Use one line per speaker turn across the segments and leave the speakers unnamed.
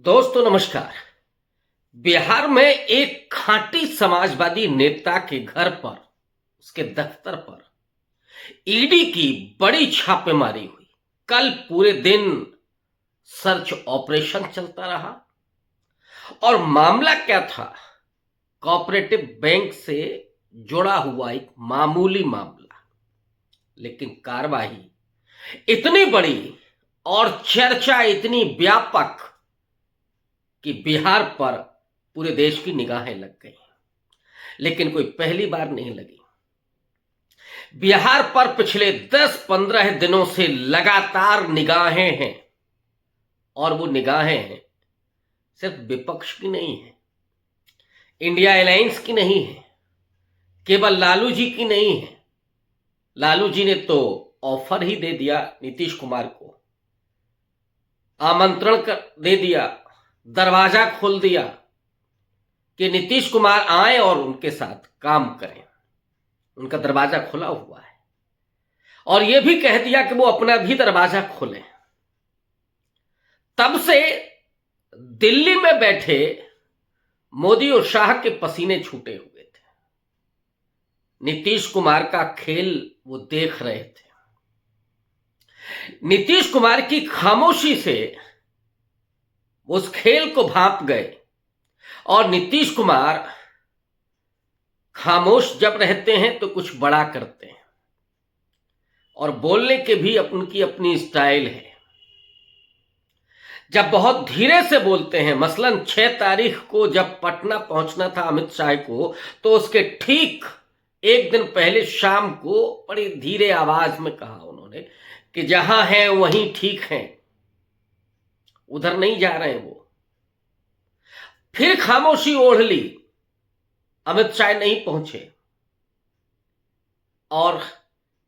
दोस्तों नमस्कार। बिहार में एक खांटी समाजवादी नेता के घर पर, उसके दफ्तर पर ईडी की बड़ी छापेमारी हुई। कल पूरे दिन सर्च ऑपरेशन चलता रहा और मामला क्या था? कोऑपरेटिव बैंक से जुड़ा हुआ एक मामूली मामला, लेकिन कार्रवाई इतनी बड़ी और चर्चा इतनी व्यापक कि बिहार पर पूरे देश की निगाहें लग गई। लेकिन कोई पहली बार नहीं लगी। बिहार पर पिछले 10-15 दिनों से लगातार निगाहें हैं, और वो निगाहें हैं सिर्फ विपक्ष की नहीं है, इंडिया अलायंस की नहीं है, केवल लालू जी की नहीं है। लालू जी ने तो ऑफर ही दे दिया, नीतीश कुमार को आमंत्रण दे दिया, दरवाजा खोल दिया कि नीतीश कुमार आए और उनके साथ काम करें। उनका दरवाजा खुला हुआ है और यह भी कह दिया कि वो अपना भी दरवाजा खोलें। तब से दिल्ली में बैठे मोदी और शाह के पसीने छूटे हुए थे। नीतीश कुमार का खेल वो देख रहे थे। नीतीश कुमार की खामोशी से उस खेल को भांप गए, और नीतीश कुमार खामोश जब रहते हैं तो कुछ बड़ा करते हैं, और बोलने के भी उनकी अपनी स्टाइल है। जब बहुत धीरे से बोलते हैं, मसलन 6 तारीख को जब पटना पहुंचना था अमित शाह को, तो उसके ठीक एक दिन पहले शाम को बड़ी धीरे आवाज में कहा उन्होंने कि जहां हैं वहीं ठीक हैं, उधर नहीं जा रहे हैं वो। फिर खामोशी ओढ़ ली, अमित शाह नहीं पहुंचे, और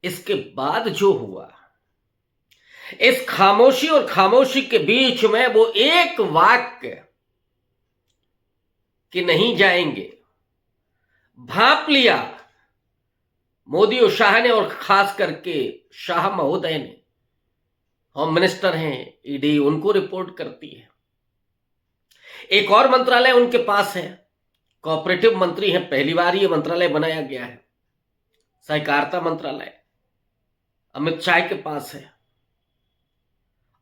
इसके बाद जो हुआ, इस खामोशी और खामोशी के बीच में वो एक वाक्य कि नहीं जाएंगे भांप लिया मोदी और शाह ने, और खास करके शाह महोदय ने। होम मिनिस्टर हैं, ईडी उनको रिपोर्ट करती है। एक और मंत्रालय उनके पास है, कोऑपरेटिव मंत्री हैं, पहली बार ये मंत्रालय बनाया गया है, सहकारिता मंत्रालय अमित शाह के पास है।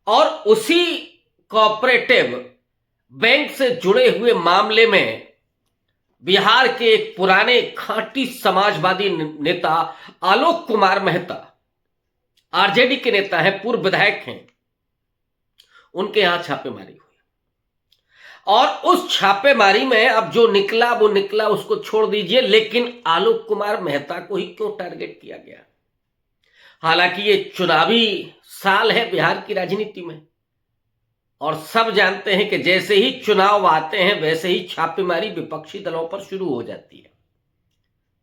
और उसी कोऑपरेटिव बैंक से जुड़े हुए मामले में बिहार के एक पुराने खांटी समाजवादी नेता आलोक कुमार मेहता, आरजेडी के नेता हैं, पूर्व विधायक हैं, उनके यहां छापेमारी हुई। और उस छापेमारी में अब जो निकला वो निकला, उसको छोड़ दीजिए, लेकिन आलोक कुमार मेहता को ही क्यों टारगेट किया गया? हालांकि ये चुनावी साल है बिहार की राजनीति में, और सब जानते हैं कि जैसे ही चुनाव आते हैं वैसे ही छापेमारी विपक्षी दलों पर शुरू हो जाती है,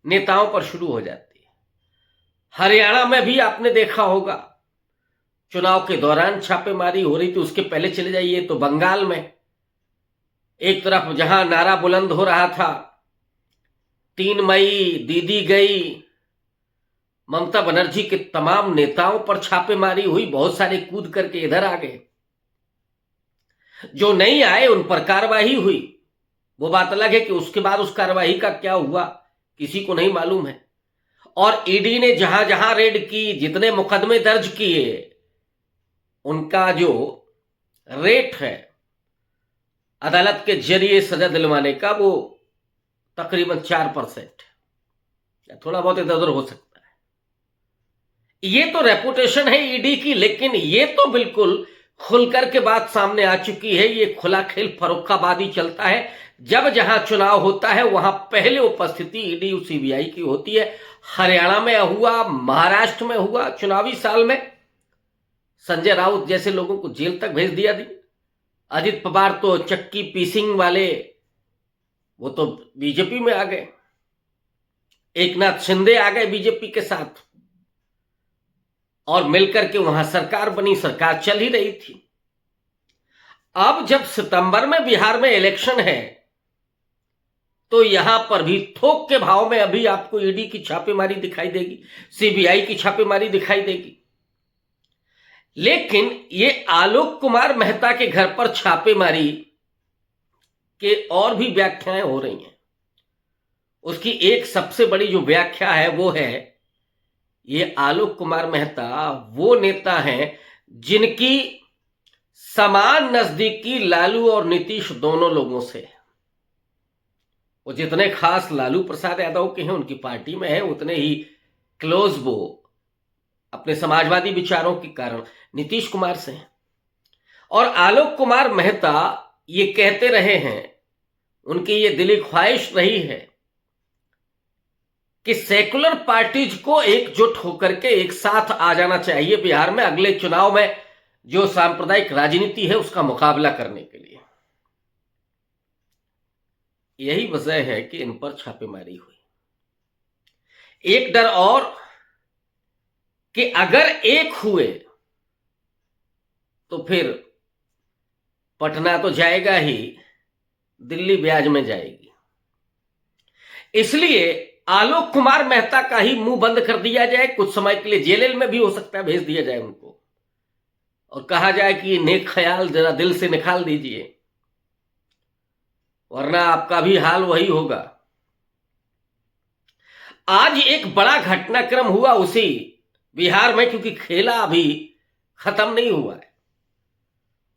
नेताओं पर शुरू हो जाती है। हरियाणा में भी आपने देखा होगा, चुनाव के दौरान छापेमारी हो रही थी। उसके पहले चले जाइए तो बंगाल में एक तरफ जहां नारा बुलंद हो रहा था 3 मई दीदी गई, ममता बनर्जी के तमाम नेताओं पर छापेमारी हुई, बहुत सारे कूद करके इधर आ गए, जो नहीं आए उन पर कार्रवाई हुई। वो बात अलग है कि उसके बाद उस कार्रवाई का क्या हुआ किसी को नहीं मालूम है। और ईडी ने जहां जहां रेड की, जितने मुकदमे दर्ज किए, उनका जो रेट है अदालत के जरिए सजा दिलवाने का, वो तकरीबन 4%, या थोड़ा बहुत इधर उधर हो सकता है। ये तो रेपुटेशन है ईडी की, लेकिन ये तो बिल्कुल खुलकर के बात सामने आ चुकी है। ये खुला खेल फर्रुखाबादी चलता है। जब जहां चुनाव होता है वहां पहले उपस्थिति ईडी और सीबीआई की होती है। हरियाणा में हुआ, महाराष्ट्र में हुआ, चुनावी साल में संजय राउत जैसे लोगों को जेल तक भेज दिया। अजित पवार तो चक्की पीसिंग वाले, वो तो बीजेपी में आ गए। एकनाथ शिंदे आ गए बीजेपी के साथ, और मिलकर के वहां सरकार बनी, सरकार चल ही रही थी। अब जब सितंबर में बिहार में इलेक्शन है, तो यहां पर भी थोक के भाव में अभी आपको ईडी की छापेमारी दिखाई देगी, सीबीआई की छापेमारी दिखाई देगी। लेकिन ये आलोक कुमार मेहता के घर पर छापेमारी के और भी व्याख्याएं हो रही हैं। उसकी एक सबसे बड़ी जो व्याख्या है वो है, ये आलोक कुमार मेहता वो नेता हैं जिनकी समान नजदीकी लालू और नीतीश दोनों लोगों से है। वो जितने खास लालू प्रसाद यादव के हैं, उनकी पार्टी में है, उतने ही क्लोज वो अपने समाजवादी विचारों के कारण नीतीश कुमार से हैं। और आलोक कुमार मेहता ये कहते रहे हैं, उनकी ये दिली ख्वाहिश रही है कि सेकुलर पार्टीज को एकजुट होकर के एक साथ आ जाना चाहिए बिहार में अगले चुनाव में जो सांप्रदायिक राजनीति है उसका मुकाबला करने के लिए। यही वजह है कि इन पर छापेमारी हुई। एक डर और कि अगर एक हुए तो फिर पटना तो जाएगा ही, दिल्ली ब्याज में जाएगी। इसलिए आलोक कुमार मेहता का ही मुंह बंद कर दिया जाए, कुछ समय के लिए जेल में भी हो सकता है भेज दिया जाए उनको, और कहा जाए कि नेक ख्याल जरा दिल से निकाल दीजिए, वरना आपका भी हाल वही होगा। आज एक बड़ा घटनाक्रम हुआ उसी बिहार में, क्योंकि खेला अभी खत्म नहीं हुआ है।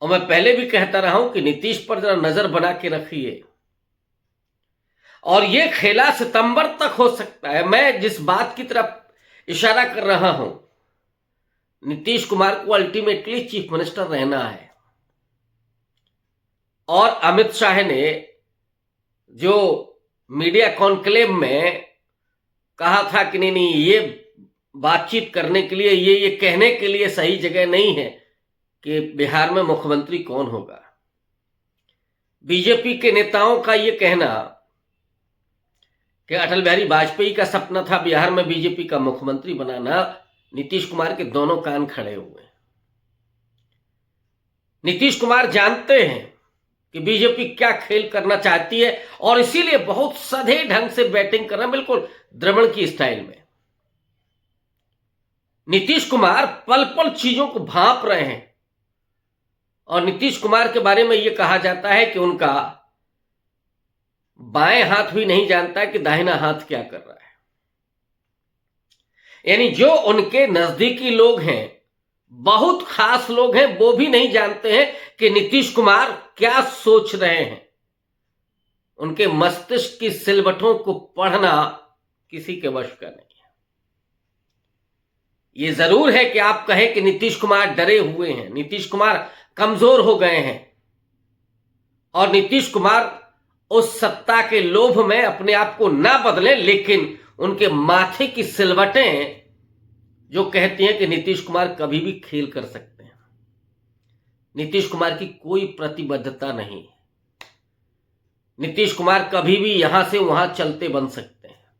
और मैं पहले भी कहता रहा हूं कि नीतीश पर जरा नजर बना के रखिए, और यह खेला सितंबर तक हो सकता है। मैं जिस बात की तरफ इशारा कर रहा हूं, नीतीश कुमार को अल्टीमेटली चीफ मिनिस्टर रहना है, और अमित शाह ने जो मीडिया कॉन्क्लेव में कहा था कि नहीं ये बातचीत करने के लिए, ये कहने के लिए सही जगह नहीं है कि बिहार में मुख्यमंत्री कौन होगा। बीजेपी के नेताओं का ये कहना कि अटल बिहारी वाजपेयी का सपना था बिहार में बीजेपी का मुख्यमंत्री बनाना, नीतीश कुमार के दोनों कान खड़े हुए। नीतीश कुमार जानते हैं कि बीजेपी क्या खेल करना चाहती है, और इसीलिए बहुत सधे ढंग से बैटिंग कर रहे हैं, बिल्कुल द्रविड़ की स्टाइल में। नीतीश कुमार पल पल चीजों को भांप रहे हैं, और नीतीश कुमार के बारे में यह कहा जाता है कि उनका बाएं हाथ भी नहीं जानता कि दाहिना हाथ क्या कर रहा है। यानी जो उनके नजदीकी लोग हैं, बहुत खास लोग हैं, वो भी नहीं जानते हैं कि नीतीश कुमार क्या सोच रहे हैं। उनके मस्तिष्क की सिलवटों को पढ़ना किसी के वश का नहीं है। यह जरूर है कि आप कहें कि नीतीश कुमार डरे हुए हैं, नीतीश कुमार कमजोर हो गए हैं, और नीतीश कुमार उस सत्ता के लोभ में अपने आप को ना बदलें, लेकिन उनके माथे की सिलवटें जो कहती हैं कि नीतीश कुमार कभी भी खेल कर सकते हैं। नीतीश कुमार की कोई प्रतिबद्धता नहीं है। नीतीश कुमार कभी भी यहां से वहां चलते बन सकते हैं।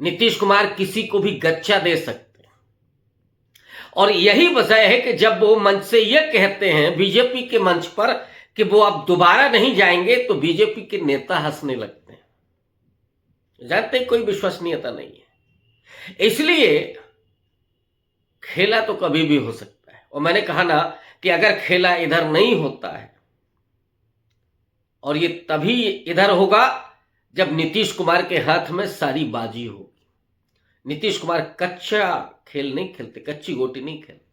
नीतीश कुमार किसी को भी गच्चा दे सकते हैं। और यही वजह है कि जब वो मंच से यह कहते हैं बीजेपी के मंच पर कि वो अब दोबारा नहीं जाएंगे, तो बीजेपी के नेता हंसने लगते हैं। जानते हैं कोई विश्वसनीयता नहीं है। इसलिए खेला तो कभी भी हो सकता है। और मैंने कहा ना कि अगर खेला इधर नहीं होता है, और ये तभी इधर होगा जब नीतीश कुमार के हाथ में सारी बाजी होगी। नीतीश कुमार कच्चा खेल नहीं खेलते, कच्ची गोटी नहीं खेलते।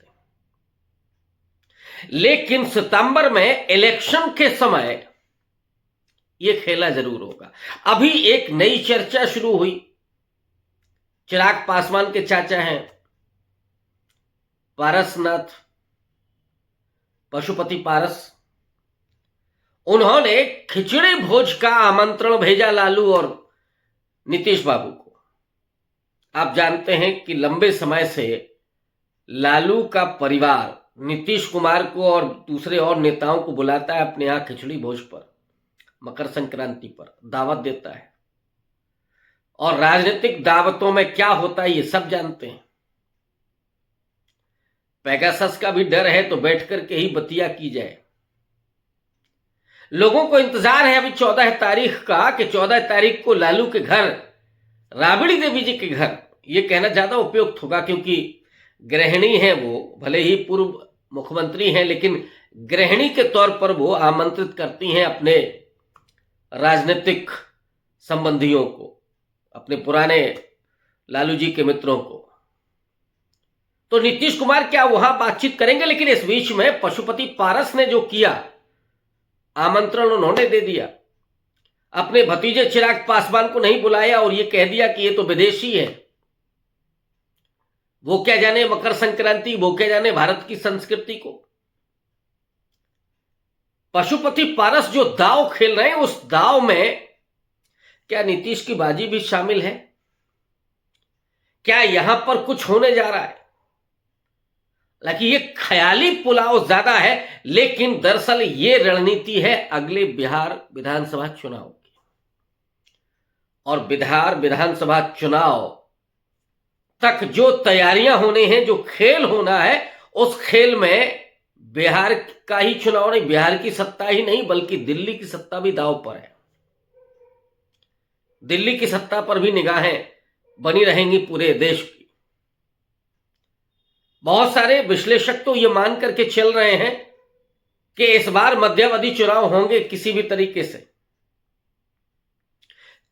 लेकिन सितंबर में इलेक्शन के समय यह खेला जरूर होगा। अभी एक नई चर्चा शुरू हुई। चिराग पासवान के चाचा हैं पारसनाथ, पशुपति पारस, उन्होंने खिचड़ी भोज का आमंत्रण भेजा लालू और नीतीश बाबू को। आप जानते हैं कि लंबे समय से लालू का परिवार नीतीश कुमार को और दूसरे और नेताओं को बुलाता है अपने यहां खिचड़ी भोज पर, मकर संक्रांति पर दावत देता है। और राजनीतिक दावतों में क्या होता है ये सब जानते हैं। पेगासस का भी डर है तो बैठ करके ही बतिया की जाए। लोगों को इंतजार है अभी 14 तारीख का, कि 14 तारीख को लालू के घर, राबड़ी देवी जी के घर, यह कहना ज्यादा उपयुक्त होगा क्योंकि गृहिणी है वो, भले ही पूर्व मुख्यमंत्री हैं, लेकिन गृहिणी के तौर पर वो आमंत्रित करती हैं अपने राजनीतिक संबंधियों को, अपने पुराने लालू जी के मित्रों को। तो नीतीश कुमार क्या वहां बातचीत करेंगे? लेकिन इस बीच में पशुपति पारस ने जो किया, आमंत्रण उन्होंने दे दिया, अपने भतीजे चिराग पासवान को नहीं बुलाया और यह कह दिया कि ये तो विदेशी है, वो क्या जाने मकर संक्रांति, वो क्या जाने भारत की संस्कृति को। पशुपति पारस जो दांव खेल रहे हैं, उस दांव में क्या नीतीश की बाजी भी शामिल है? क्या यहां पर कुछ होने जा रहा है? हालांकि ये ख्याली पुलाव ज्यादा है, लेकिन दरअसल ये रणनीति है अगले बिहार विधानसभा चुनाव की। और बिहार विधानसभा चुनाव तक जो तैयारियां होने हैं, जो खेल होना है, उस खेल में बिहार का ही चुनाव नहीं, बिहार की सत्ता ही नहीं बल्कि दिल्ली की सत्ता भी दांव पर है। दिल्ली की सत्ता पर भी निगाहें बनी रहेंगी पूरे देश की। बहुत सारे विश्लेषक तो ये मान करके चल रहे हैं कि इस बार मध्यावधि चुनाव होंगे किसी भी तरीके से।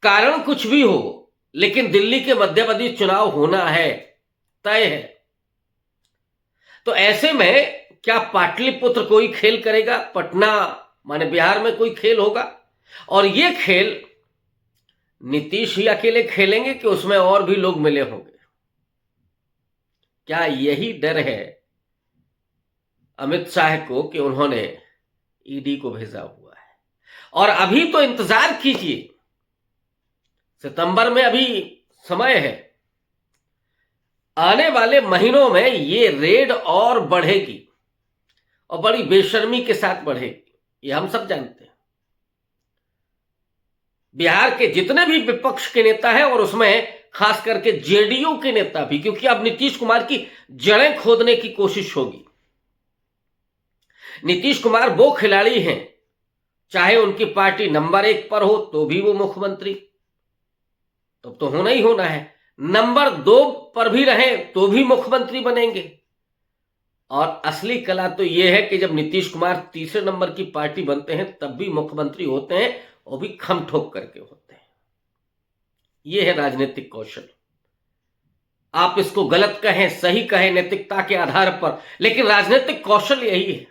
कारण कुछ भी हो, लेकिन दिल्ली के मध्यावधि चुनाव होना है, तय है। तो ऐसे में क्या पाटलिपुत्र कोई खेल करेगा? पटना माने बिहार में कोई खेल होगा? और ये खेल नीतीश ही अकेले खेलेंगे कि उसमें और भी लोग मिले होंगे? क्या यही डर है अमित शाह को कि उन्होंने ईडी को भेजा हुआ है? और अभी तो इंतजार कीजिए, सितंबर में अभी समय है, आने वाले महीनों में ये रेड और बढ़ेगी और बड़ी बेशर्मी के साथ बढ़ेगी, ये हम सब जानते हैं। बिहार के जितने भी विपक्ष के नेता हैं और उसमें खास करके जेडीयू के नेता भी, क्योंकि अब नीतीश कुमार की जड़ें खोदने की कोशिश होगी। नीतीश कुमार वो खिलाड़ी हैं, चाहे उनकी पार्टी नंबर 1 पर हो तो भी वो मुख्यमंत्री, तब तो होना ही होना है। नंबर 2 पर भी रहे तो भी मुख्यमंत्री बनेंगे। और असली कला तो यह है कि जब नीतीश कुमार तीसरे नंबर की पार्टी बनते हैं तब भी मुख्यमंत्री होते हैं, और भी खम ठोक करके होते हैं। यह है राजनीतिक कौशल। आप इसको गलत कहें, सही कहें, नैतिकता के आधार पर, लेकिन राजनीतिक कौशल यही है।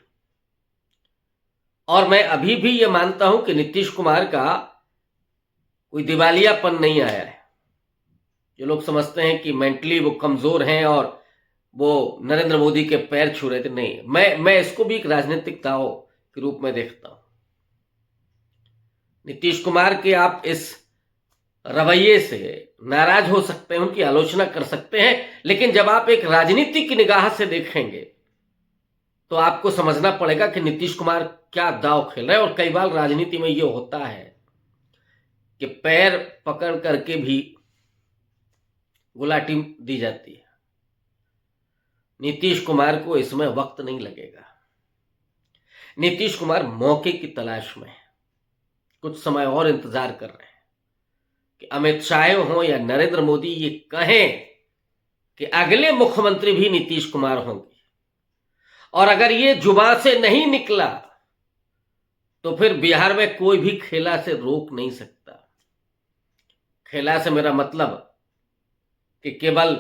और मैं अभी भी यह मानता हूं कि नीतीश कुमार का कोई दिवालियापन नहीं आया है। जो लोग समझते हैं कि मेंटली वो कमजोर हैं और वो नरेंद्र मोदी के पैर छू रहे थे, नहीं, मैं इसको भी एक राजनीतिक दांव के रूप में देखता हूं। नीतीश कुमार के आप इस रवैये से नाराज हो सकते हैं, उनकी आलोचना कर सकते हैं, लेकिन जब आप एक राजनीति की निगाह से देखेंगे तो आपको समझना पड़ेगा कि नीतीश कुमार क्या दांव खेल रहे हैं। और कई बार राजनीति में यह होता है कि पैर पकड़ करके भी गुलाटी दी जाती है। नीतीश कुमार को इसमें वक्त नहीं लगेगा। नीतीश कुमार मौके की तलाश में है, कुछ समय और इंतजार कर रहे हैं कि अमित शाह हो या नरेंद्र मोदी ये कहें कि अगले मुख्यमंत्री भी नीतीश कुमार होंगे। और अगर ये जुबान से नहीं निकला तो फिर बिहार में कोई भी खेला से रोक नहीं सकता। खेला से मेरा मतलब कि केवल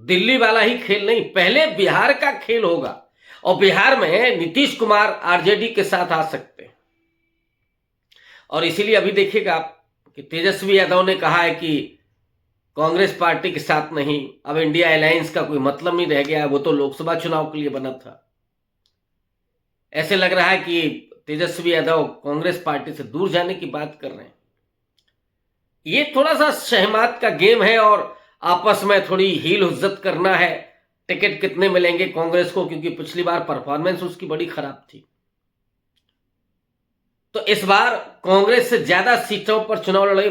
दिल्ली वाला ही खेल नहीं, पहले बिहार का खेल होगा। और बिहार में नीतीश कुमार आरजेडी के साथ आ सकते हैं। और इसीलिए अभी देखिएगा आप कि तेजस्वी यादव ने कहा है कि कांग्रेस पार्टी के साथ नहीं, अब इंडिया अलायंस का कोई मतलब नहीं रह गया है, वो तो लोकसभा चुनाव के लिए बना था। ऐसे लग रहा है कि तेजस्वी यादव कांग्रेस पार्टी से दूर जाने की बात कर रहे हैं। ये थोड़ा सा शहमात का गेम है और आपस में थोड़ी हील हुज्जत करना है। टिकट कितने मिलेंगे कांग्रेस को, क्योंकि पिछली बार परफॉर्मेंस उसकी बड़ी खराब थी। तो इस बार कांग्रेस से ज्यादा सीटों पर चुनाव लड़े,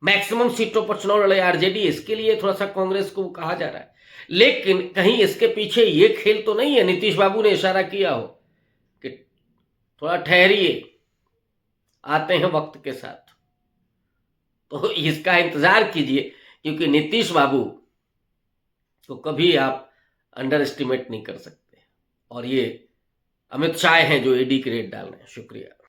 मैक्सिमम सीटों पर चुनाव लड़े आरजेडी, इसके लिए थोड़ा सा कांग्रेस को कहा जा रहा है। लेकिन कहीं इसके पीछे ये खेल तो नहीं है, नीतीश बाबू ने इशारा किया हो कि थोड़ा ठहरिए, आते हैं वक्त के साथ। तो इसका इंतजार कीजिए, क्योंकि नीतीश बाबू को कभी आप अंडर एस्टिमेट नहीं कर सकते। और ये अमित शाह हैं जो ईडी की रेड डाल रहे हैं। शुक्रिया।